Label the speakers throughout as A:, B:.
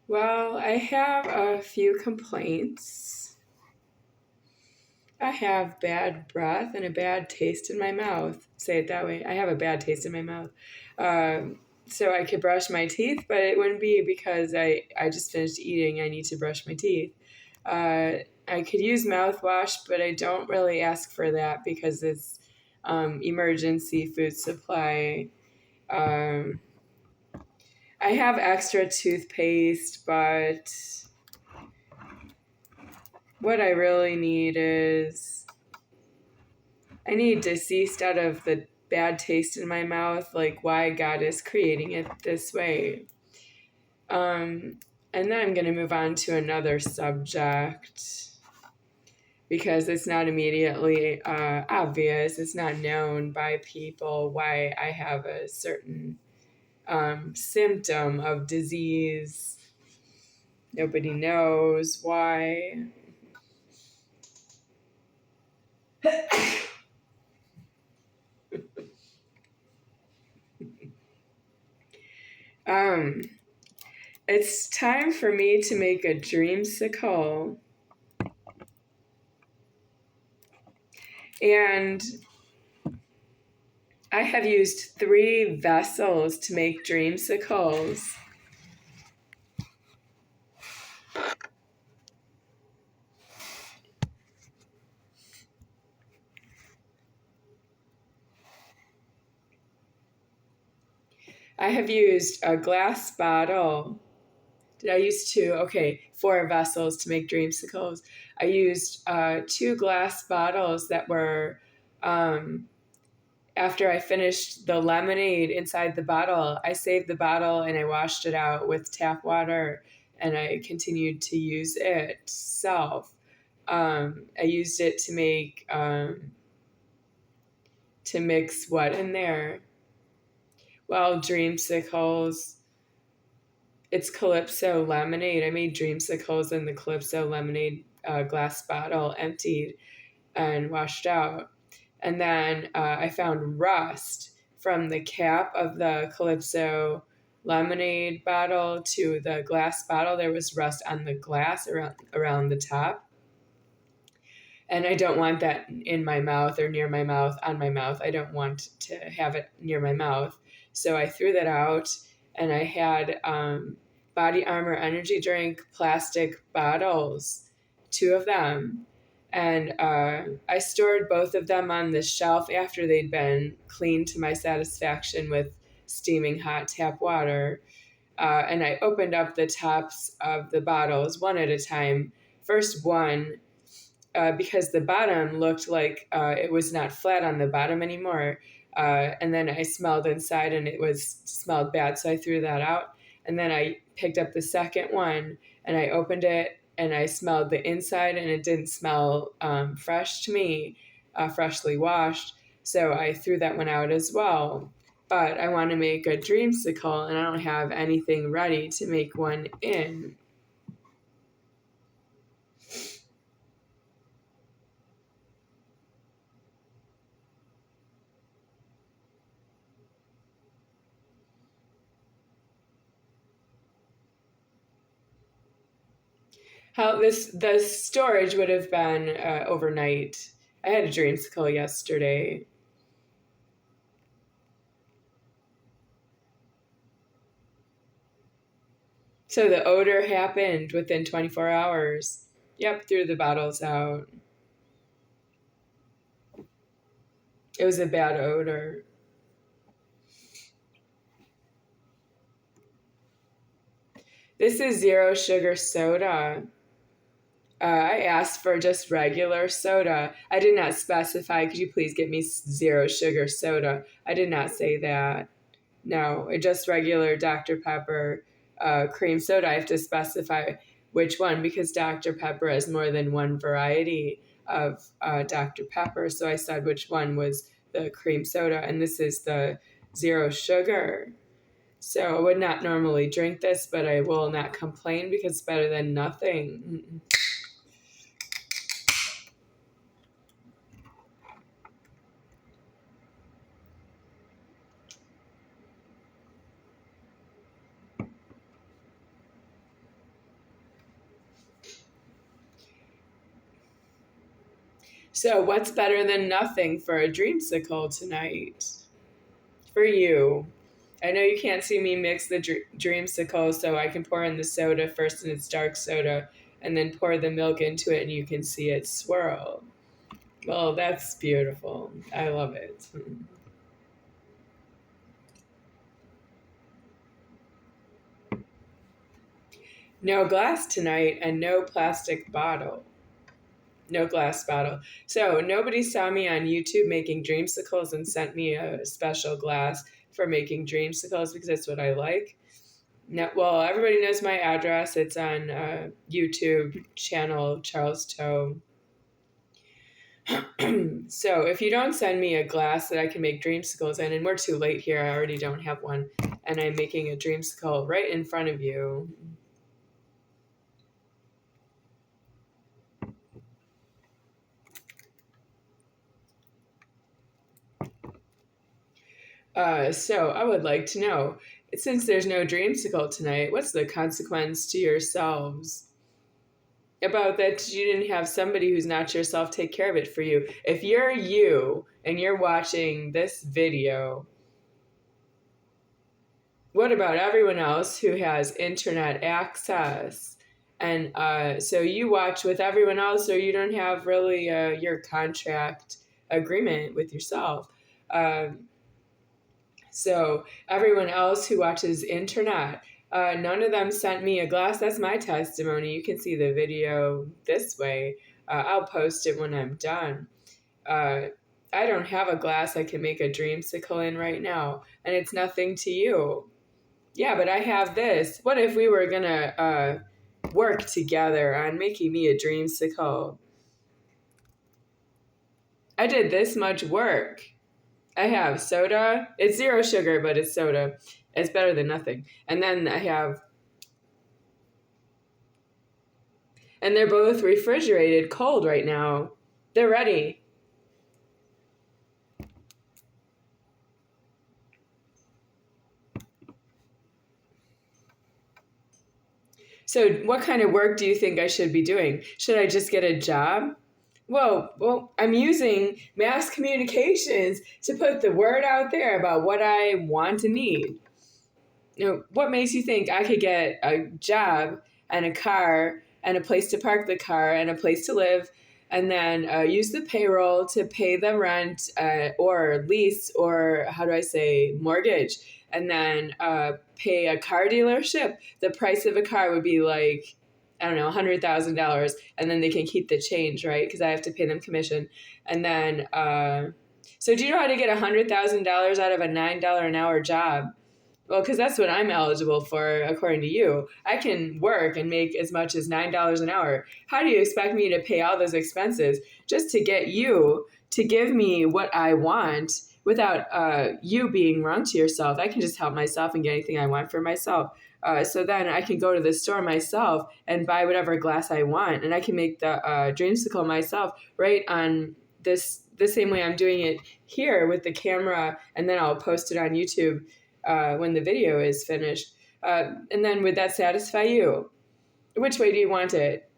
A: Well, I have a few complaints. I have bad breath and a bad taste in my mouth. Say it that way. I have a bad taste in my mouth. So I could brush my teeth, but it wouldn't be because I just finished eating. I need to brush my teeth. I could use mouthwash, but I don't really ask for that because it's emergency food supply. Um, I have extra toothpaste, but what I really need is I need deceased out of the bad taste in my mouth, like why God is creating it this way. And then I'm going to move on to another subject because it's not immediately obvious. It's not known by people why I have a certain symptom of disease. Nobody knows why. Um, it's time for me to make a dreamsicle. And I have used 3 vessels to make dreamsicles. I have used a glass bottle. Did I use 2? Okay, 4 vessels to make dreamsicles. I used 2 glass bottles that were, after I finished the lemonade inside the bottle, I saved the bottle and I washed it out with tap water and I continued to use it self. I used it to make, to mix what in there? Well, dreamsicles. It's Calypso lemonade. I made dreamsicles in the Calypso lemonade glass bottle, emptied and washed out. And then I found rust from the cap of the Calypso lemonade bottle to the glass bottle. There was rust on the glass around the top. And I don't want that in my mouth or near my mouth, on my mouth. I don't want to have it near my mouth. So I threw that out and I had Body Armor energy drink plastic bottles, 2 of them. And I stored both of them on the shelf after they'd been cleaned to my satisfaction with steaming hot tap water. And I opened up the tops of the bottles one at a time. First one, because the bottom looked like it was not flat on the bottom anymore. And then I smelled inside and it smelled bad. So I threw that out. And then I picked up the second one and I opened it and I smelled the inside and it didn't smell fresh to me, freshly washed. So I threw that one out as well. But I want to make a dreamsicle and I don't have anything ready to make one in. How the storage would have been overnight. I had a dreamsicle yesterday. So the odor happened within 24 hours. Yep, threw the bottles out. It was a bad odor. This is zero sugar soda. I asked for just regular soda. I did not specify, could you please get me zero sugar soda? I did not say that. No, just regular Dr. Pepper cream soda. I have to specify which one because Dr. Pepper has more than one variety of Dr. Pepper. So I said which one was the cream soda, and this is the zero sugar. So I would not normally drink this, but I will not complain because it's better than nothing. Mm-mm. So, what's better than nothing for a dreamsicle tonight? For you. I know you can't see me mix the dreamsicle, so I can pour in the soda first, and it's dark soda, and then pour the milk into it, and you can see it swirl. Well, that's beautiful. I love it. No glass tonight, and no plastic bottle. No glass bottle. So nobody saw me on YouTube making dreamsicles and sent me a special glass for making dreamsicles because that's what I like. No, well, everybody knows my address. It's on YouTube channel Charles Toe. So if you don't send me a glass that I can make dreamsicles in, and we're too late here, I already don't have one, and I'm making a dreamsicle right in front of you. So I would like to know, since there's no dreamsicle tonight, what's the consequence to yourselves? About that you didn't have somebody who's not yourself take care of it for you. If you're you and you're watching this video, what about everyone else who has internet access? And so you watch with everyone else, or you don't have really your contract agreement with yourself. So everyone else who watches internet, none of them sent me a glass. That's my testimony. You can see the video this way. I'll post it when I'm done. I don't have a glass I can make a dreamsicle in right now, and it's nothing to you. Yeah, but I have this. What if we were gonna work together on making me a dreamsicle? I did this much work. I have soda. It's 0 sugar, but it's soda. It's better than nothing. And then I have, and they're both refrigerated cold right now. They're ready. So what kind of work do you think I should be doing? Should I just get a job? Well, I'm using mass communications to put the word out there about what I want and need. What makes you think I could get a job and a car and a place to park the car and a place to live, and then use the payroll to pay the rent or lease, or how do I say, mortgage, and then pay a car dealership? The price of a car would be like, I don't know, $100,000, and then they can keep the change, right? Because I have to pay them commission. And then, so do you know how to get $100,000 out of a $9 an hour job? Well, because that's what I'm eligible for, according to you. I can work and make as much as $9 an hour. How do you expect me to pay all those expenses just to get you to give me what I want without you being wrong to yourself? I can just help myself and get anything I want for myself. So then I can go to the store myself and buy whatever glass I want, and I can make the dreamsicle myself right on this the same way I'm doing it here with the camera, and then I'll post it on YouTube when the video is finished. And then would that satisfy you? Which way do you want it?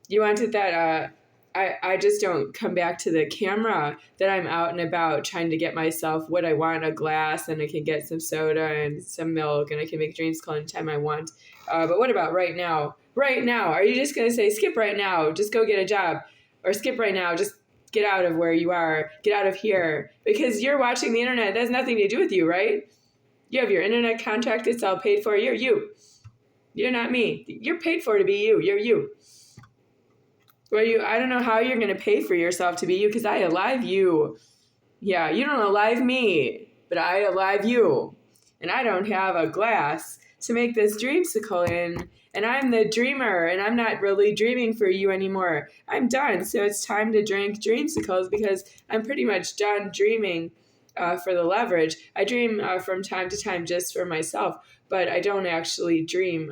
A: You want it that I just don't come back to the camera, that I'm out and about trying to get myself what I want, a glass, and I can get some soda and some milk, and I can make dreamsicle anytime I want. But what about right now? Right now, are you just going to say, skip right now, just go get a job? Or skip right now, just get out of where you are, get out of here? Because you're watching the internet. That has nothing to do with you, right? You have your internet contract. It's all paid for. You're you. You're not me. You're paid for to be you. You're you. Well, I don't know how you're going to pay for yourself to be you, because I alive you. Yeah, you don't alive me, but I alive you. And I don't have a glass to make this dreamsicle in. And I'm the dreamer, and I'm not really dreaming for you anymore. I'm done. So it's time to drink dreamsicles, because I'm pretty much done dreaming for the leverage. I dream from time to time just for myself, but I don't actually dream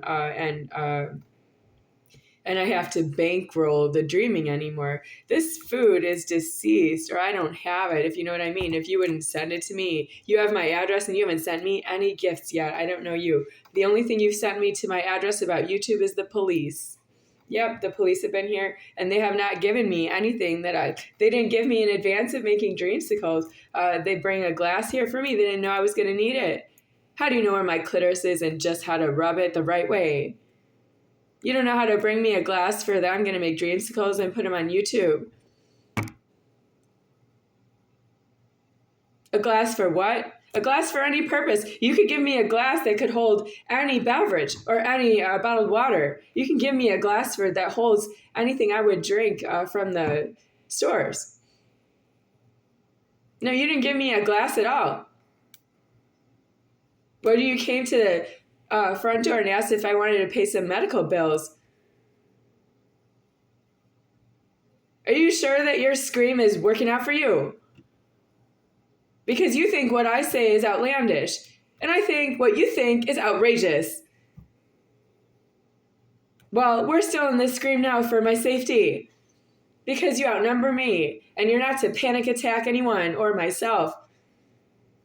A: and I have to bankroll the dreaming anymore. This food is deceased, or I don't have it, if you know what I mean. If you wouldn't send it to me, you have my address and you haven't sent me any gifts yet. I don't know you. The only thing you've sent me to my address about YouTube is the police. Yep, the police have been here, and they have not given me anything they didn't give me in advance of making dreamsicles. They bring a glass here for me. They didn't know I was going to need it. How do you know where my clitoris is and just how to rub it the right way? You don't know how to bring me a glass for that. I'm going to make dreamsicles and put them on YouTube. A glass for what? A glass for any purpose. You could give me a glass that could hold any beverage or any bottled water. You can give me a glass that holds anything I would drink from the stores. No, you didn't give me a glass at all. When you came to the front door and asked if I wanted to pay some medical bills. Are you sure that your scream is working out for you? Because you think what I say is outlandish, and I think what you think is outrageous. Well, we're still in this scream now for my safety. Because you outnumber me, and you're not to panic attack anyone or myself.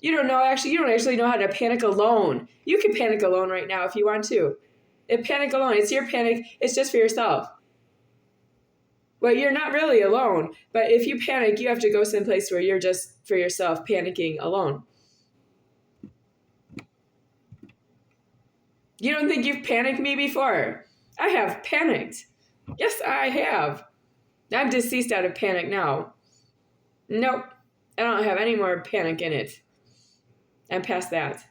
A: You don't actually know how to panic alone. You can panic alone right now if you want to. Panic alone, it's your panic, it's just for yourself. Well, you're not really alone, but if you panic, you have to go someplace where you're just for yourself panicking alone. You don't think you've panicked me before? I have panicked. Yes, I have. I'm deceased out of panic now. Nope, I don't have any more panic in it. I'm past that.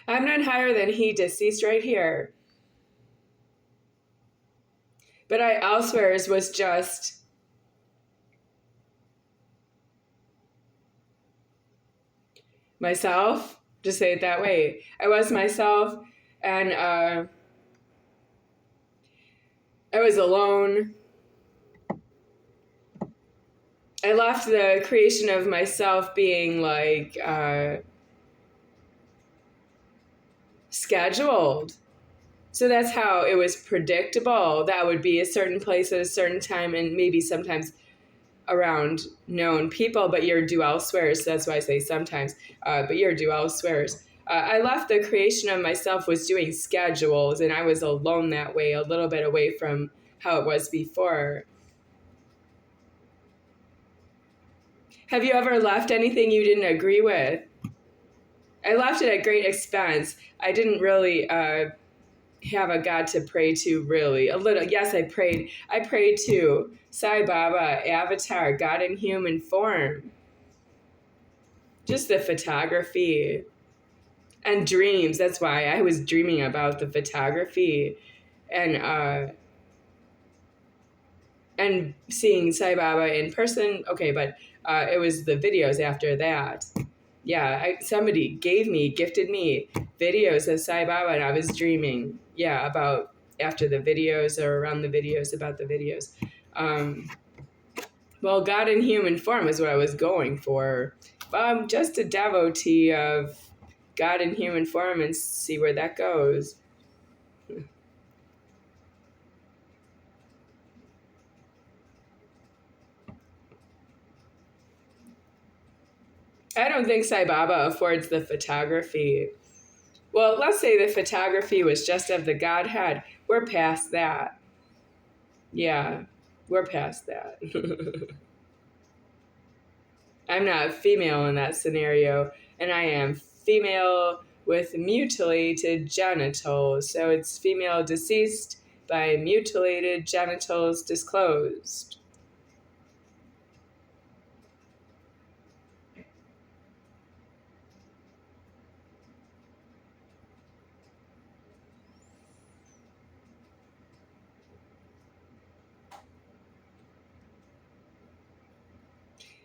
A: I'm none higher than he, deceased right here. But I elsewheres was just myself. Just say it that way. I was myself, and I was alone. I left the creation of myself being like scheduled. So that's how it was predictable. That would be a certain place at a certain time, and maybe sometimes around known people, but you're due elsewhere. So that's why I say sometimes, but you're due elsewhere. I left the creation of myself was doing schedules, and I was alone that way, a little bit away from how it was before. Have you ever left anything you didn't agree with? I left it at great expense. I didn't really have a God to pray to, really. A little, yes, I prayed. I prayed to Sai Baba, Avatar, God in human form. Just the photography and dreams. That's why I was dreaming about the photography and seeing Sai Baba in person. Okay, but it was the videos after that. Yeah, somebody gifted me videos of Sai Baba, and I was dreaming, about after the videos or around the videos, about the videos. Well, God in human form is what I was going for. I'm just a devotee of God in human form and see where that goes. I don't think Sai Baba affords the photography. Well, let's say the photography was just of the Godhead. We're past that. Yeah, we're past that. I'm not female in that scenario, and I am female with mutilated genitals. So it's female deceased by mutilated genitals disclosed.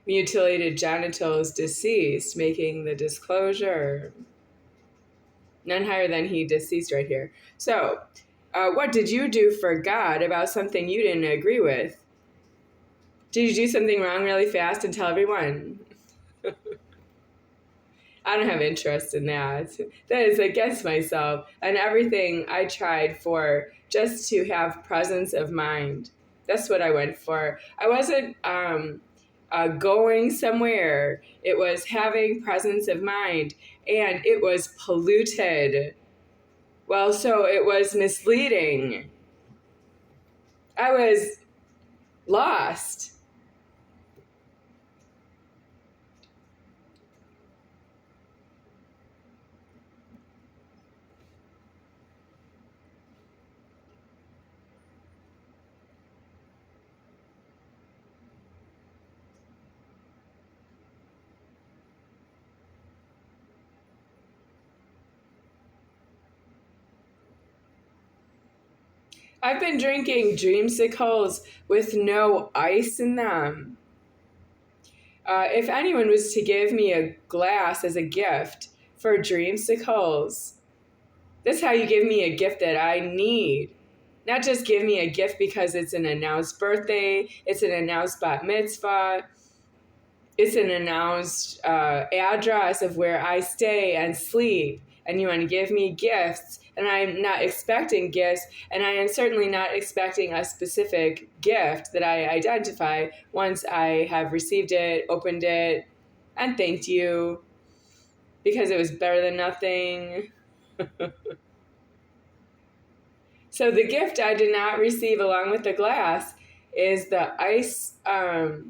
A: Mutilated genitals deceased, making the disclosure. None higher than he, deceased right here. So, what did you do for God about something you didn't agree with? Did you do something wrong really fast and tell everyone? I don't have interest in that. That is against myself and everything I tried for just to have presence of mind. That's what I went for. I wasn't going somewhere. It was having presence of mind, and it was polluted. Well, so it was misleading. I was lost. I've been drinking dreamsicles with no ice in them. If anyone was to give me a glass as a gift for dreamsicles, that's how you give me a gift that I need. Not just give me a gift because it's an announced birthday, it's an announced bat mitzvah, it's an announced address of where I stay and sleep, and you want to give me gifts, and I'm not expecting gifts, and I am certainly not expecting a specific gift that I identify once I have received it, opened it, and thanked you because it was better than nothing. So the gift I did not receive along with the glass is the ice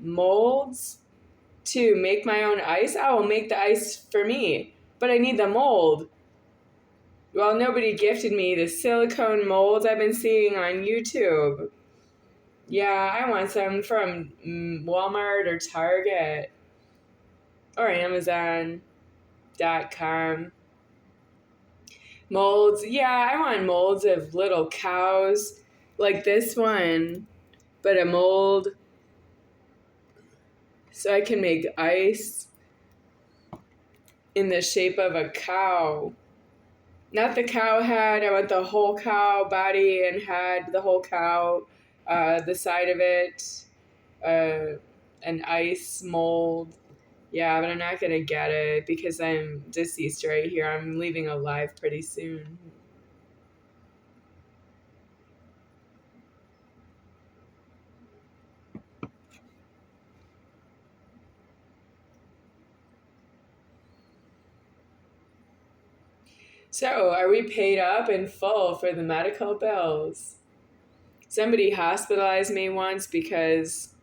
A: molds to make my own ice. I will make the ice for me, but I need the mold. Well, nobody gifted me the silicone molds I've been seeing on YouTube. Yeah, I want some from Walmart or Target or Amazon.com. Molds. Yeah, I want molds of little cows like this one, but a mold so I can make ice in the shape of a cow. Not the cow head. I want the whole cow body and head, the whole cow, the side of it, an ice mold. Yeah, but I'm not going to get it because I'm deceased right here. I'm leaving alive pretty soon. So, are we paid up in full for the medical bills? Somebody hospitalized me once because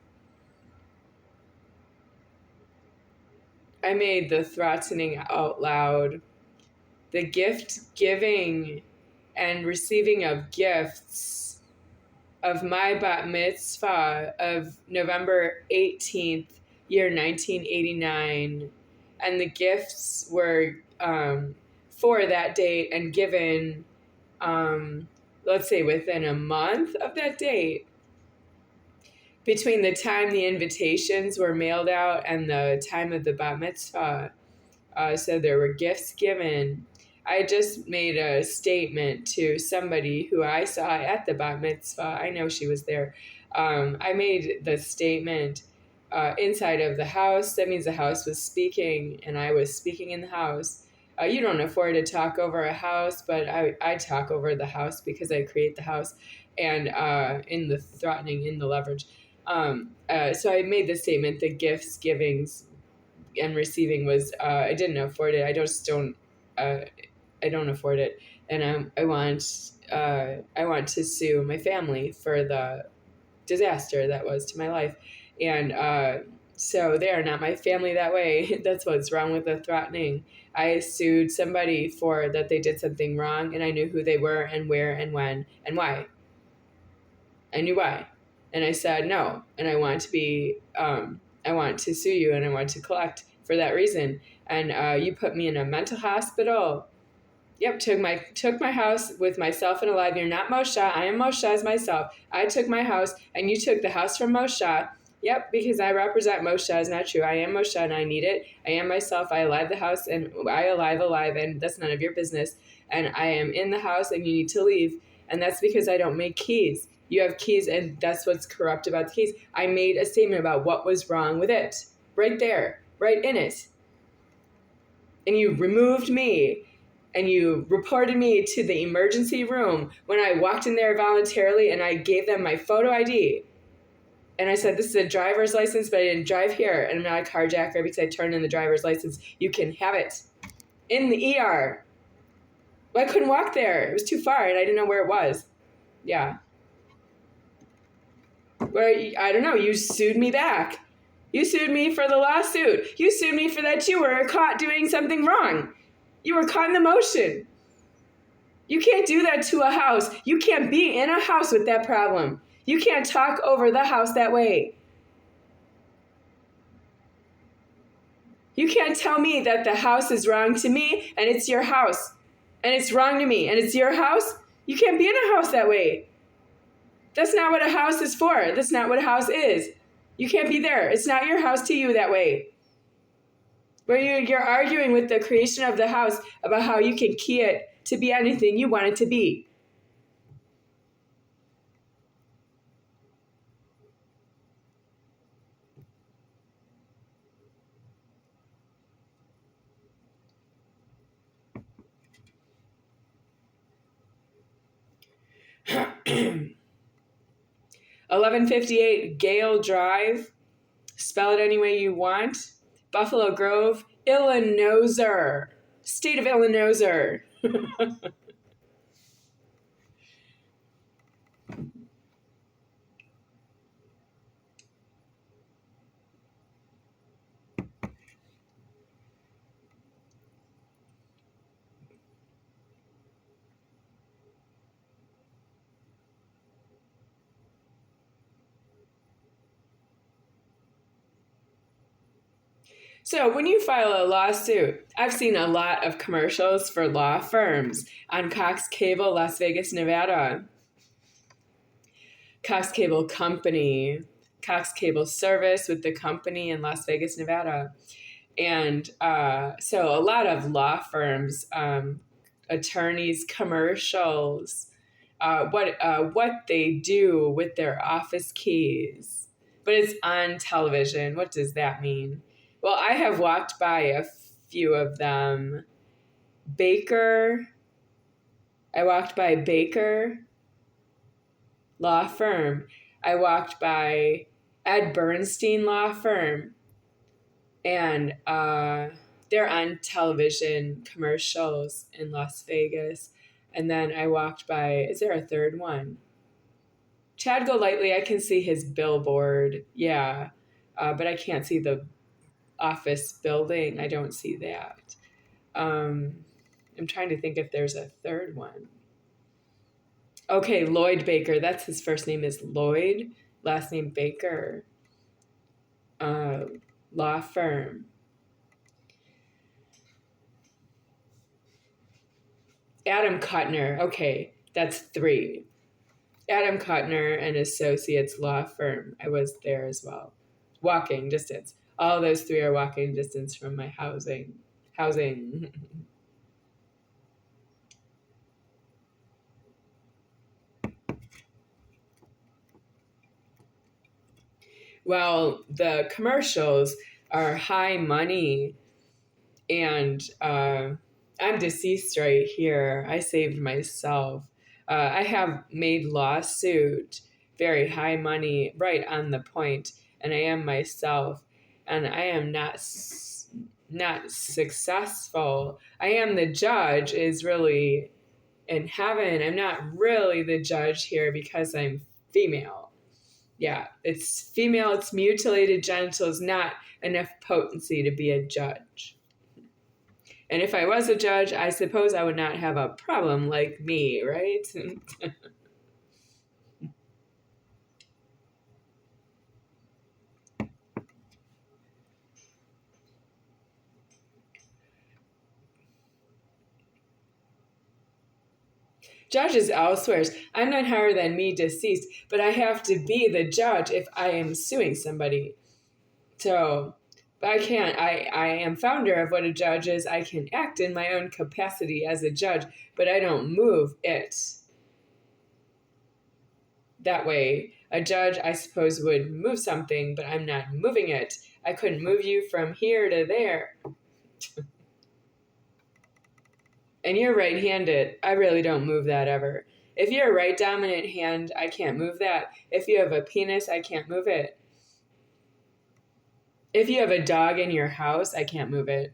A: I made the threatening out loud. The gift giving and receiving of gifts of my bat mitzvah of November 18th, year 1989. And the gifts were for that date and given, let's say, within a month of that date. Between the time the invitations were mailed out and the time of the bat mitzvah. So there were gifts given. I just made a statement to somebody who I saw at the bat mitzvah. I know she was there. I made the statement inside of the house. That means the house was speaking, and I was speaking in the house. You don't afford to talk over a house, but I talk over the house because I create the house, and in the threatening, in the leverage. So I made the statement, the gifts, givings, and receiving was I didn't afford it. I don't afford it, and I want to sue my family for the disaster that was to my life, and so they are not my family that way. That's what's wrong with the threatening. I sued somebody for that they did something wrong, and I knew who they were and where and when and why. I knew why, and I said no, and I want to sue you, and I want to collect for that reason. And you put me in a mental hospital. Yep, took my house with myself and alive. You're not Moshe. I am Moshe as myself. I took my house, and you took the house from Moshe Yep, because I represent Moshe is not true. I am Moshe and I need it. I am myself. I alive the house and I alive, and that's none of your business. And I am in the house and you need to leave. And that's because I don't make keys. You have keys and that's what's corrupt about the keys. I made a statement about what was wrong with it. Right there, right in it. And you removed me and you reported me to the emergency room when I walked in there voluntarily and I gave them my photo ID. And I said, this is a driver's license, but I didn't drive here. And I'm not a carjacker because I turned in the driver's license. You can have it in the ER. Well, I couldn't walk there. It was too far and I didn't know where it was. Yeah. Well, I don't know. You sued me back. You sued me for the lawsuit. You sued me for that you were caught doing something wrong. You were caught in the motion. You can't do that to a house. You can't be in a house with that problem. You can't talk over the house that way. You can't tell me that the house is wrong to me and it's your house. And it's wrong to me and it's your house. You can't be in a house that way. That's not what a house is for. That's not what a house is. You can't be there. It's not your house to you that way. Where you're arguing with the creation of the house about how you can key it to be anything you want it to be. (1158) Gale Drive. Spell it any way you want. Buffalo Grove, Illinois. State of Illinois. So when you file a lawsuit, I've seen a lot of commercials for law firms on Cox Cable, Las Vegas, Nevada. Cox Cable Company, Cox Cable Service with the company in Las Vegas, Nevada. And so a lot of law firms, attorneys, commercials, what they do with their office keys. But it's on television. What does that mean? Well, I have walked by a few of them. I walked by Baker Law Firm. I walked by Ed Bernstein Law Firm. And they're on television commercials in Las Vegas. And then I walked by, is there a third one? Chad Golightly, I can see his billboard. Yeah. But I can't see the office building. I don't see that. I'm trying to think if there's a third one. Okay, Lloyd Baker. That's his first name is Lloyd. Last name Baker. Law firm. Adam Kuttner. Okay, that's 3. Adam Kuttner and Associates Law Firm. I was there as well. Walking distance. All those 3 are walking distance from my housing. Well, the commercials are high money, and I'm deceased right here. I saved myself. I have made lawsuit, very high money, right on the point, and I am myself, and I am not successful. I am the judge is really in heaven. I'm not really the judge here because I'm female. Yeah, it's female, it's mutilated genitals, not enough potency to be a judge. And if I was a judge, I suppose I would not have a problem like me, right? Judges elsewhere. I'm not higher than me, deceased, but I have to be the judge if I am suing somebody. So, but I can't. I am founder of what a judge is. I can act in my own capacity as a judge, but I don't move it. That way, a judge, I suppose, would move something, but I'm not moving it. I couldn't move you from here to there. And you're right-handed. I really don't move that ever. If you're a right dominant hand, I can't move that. If you have a penis, I can't move it. If you have a dog in your house, I can't move it.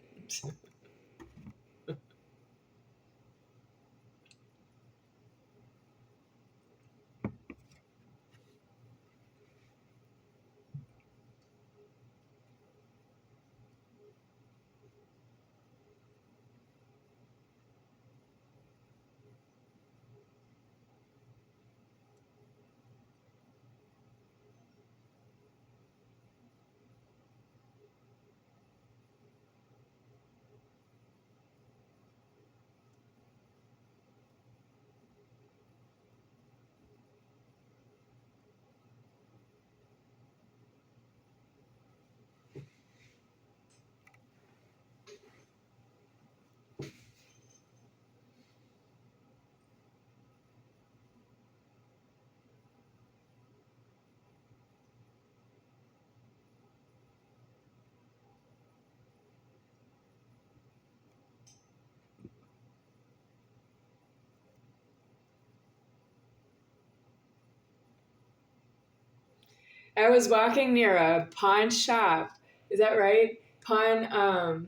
A: I was walking near a pawn shop. Is that right? I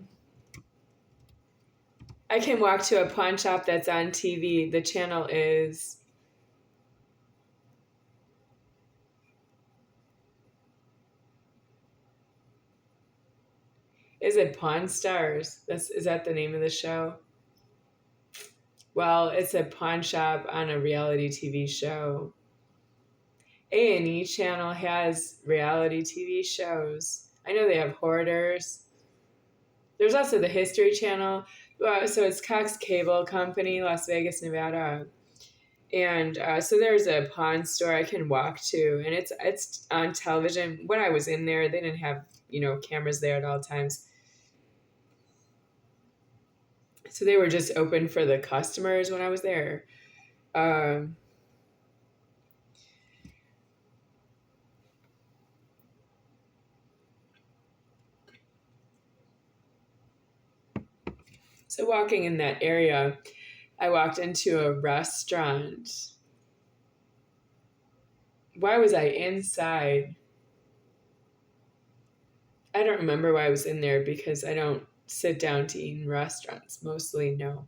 A: can walk to a pawn shop that's on TV. The channel is it Pawn Stars? Is that the name of the show? Well, it's a pawn shop on a reality TV show. A&E channel has reality TV shows. I know they have Hoarders. There's also the History Channel. So it's Cox Cable Company, Las Vegas, Nevada. And so there's a pawn store I can walk to, and it's on television. When I was in there, they didn't have cameras there at all times, so they were just open for the customers when I was there. So walking in that area, I walked into a restaurant. Why was I inside? I don't remember why I was in there because I don't sit down to eat in restaurants. Mostly, no.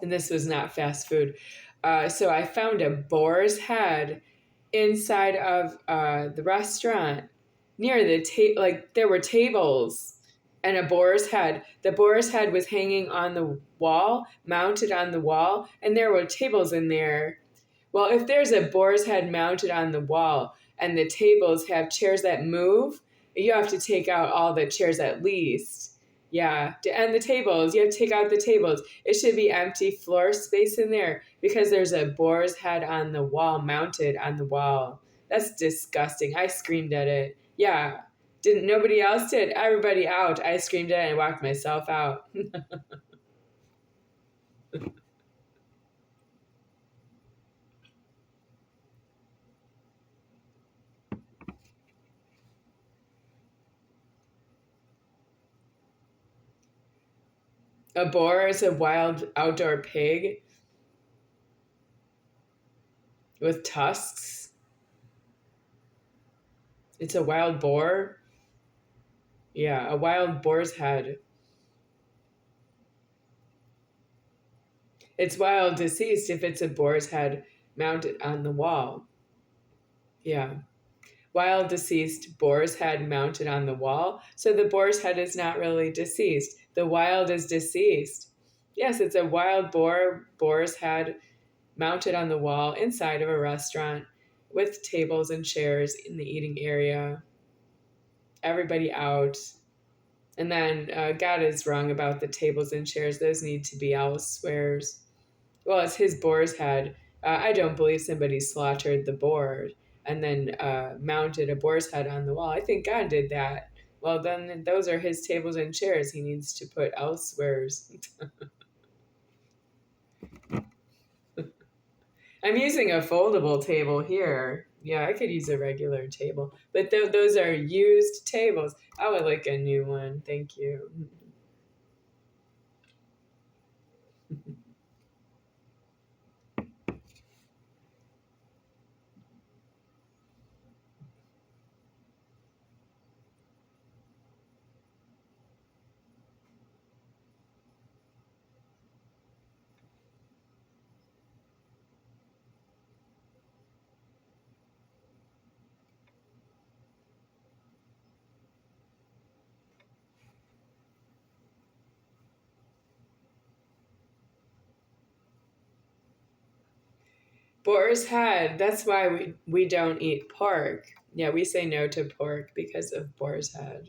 A: And this was not fast food. So I found a boar's head inside of the restaurant near the there were tables and a boar's head. The boar's head was hanging on the wall, mounted on the wall, and there were tables in there. Well, if there's a boar's head mounted on the wall and the tables have chairs that move, you have to take out all the chairs at least. Yeah, and the tables, you have to take out the tables. It should be empty floor space in there because there's a boar's head on the wall, mounted on the wall. That's disgusting. I screamed at it. Yeah. Didn't nobody else did? Everybody out. I screamed at it and walked myself out. A boar is a wild outdoor pig with tusks. It's a wild boar. Yeah, a wild boar's head. It's wild deceased if it's a boar's head mounted on the wall. Yeah. Wild deceased, boar's head mounted on the wall. So the boar's head is not really deceased. The wild is deceased. Yes, it's a wild boar's head mounted on the wall inside of a restaurant with tables and chairs in the eating area. Everybody out. And then God is wrong about the tables and chairs. Those need to be elsewhere. Well, it's his boar's head. I don't believe somebody slaughtered the boar and then mounted a boar's head on the wall. I think God did that. Well, then those are his tables and chairs he needs to put elsewheres. I'm using a foldable table here. Yeah, I could use a regular table, but those are used tables. I would like a new one. Thank you. Boar's head. That's why we don't eat pork. Yeah, we say no to pork because of boar's head.